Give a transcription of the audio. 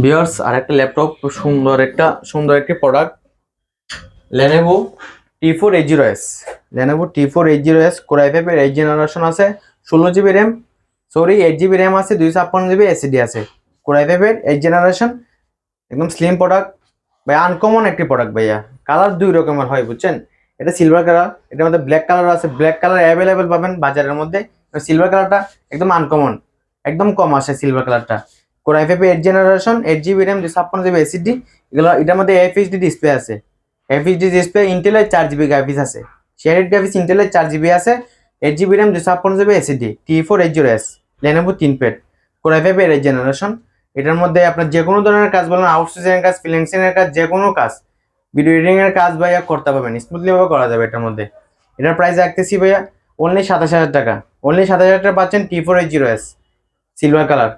viewers আর একটা laptop সুন্দর একটি product Lenovo T480S Lenovo T480S Core i5 এর 8 জেনারেশন আছে 16 জিবি RAM 8 জিবি RAM আছে 256 জিবি SSD আছে Core i5 এর 8 জেনারেশন একদম স্লিম প্রোডাক্ট ভাই আনকমন একটি প্রোডাক্ট ভাইয়া কালার দুই রকমের হয় বুঝছেন এটা সিলভার কালার এটার মধ্যে ব্ল্যাক কালার আছে ব্ল্যাক কালার অ্যাভেলেবেল পাবেন বাজারের মধ্যে সিলভার কালারটা একদম আনকমন একদম কম আসে সিলভার কালারটা Core i5 8 generation 8 GB RAM 256 GB SSD এগুলো এটার মধ্যে FHD ডিসপ্লে আছে FHD ডিসপ্লে ইন্টেলের 4 জিবি গ্রাফিক্স আছে শেয়ারেড গ্রাফিক্স ইন্টেলের 4 জিবি আছে 8 GB RAM 256 GB SSD T480S Lenovo ThinkPad Core i5 এর 8 জেনারেশন এটার মধ্যে আপনার যে কোনো ধরনের কাজ বলেন আউটসোর্সিং এর কাজ ফ্রিল্যান্সিং এর কাজ যে কোনো কাজ ভিডিও এডিটিং এর কাজ ভাইয়া করতে পারবেন স্মুথলি ভাবে করা যাবে এটার মধ্যে এটার প্রাইস রাখতেছি ভাইয়া অনলি 27000 টাকা অনলি 27000 টাকা পাচ্ছেন T480S সিলভার কালার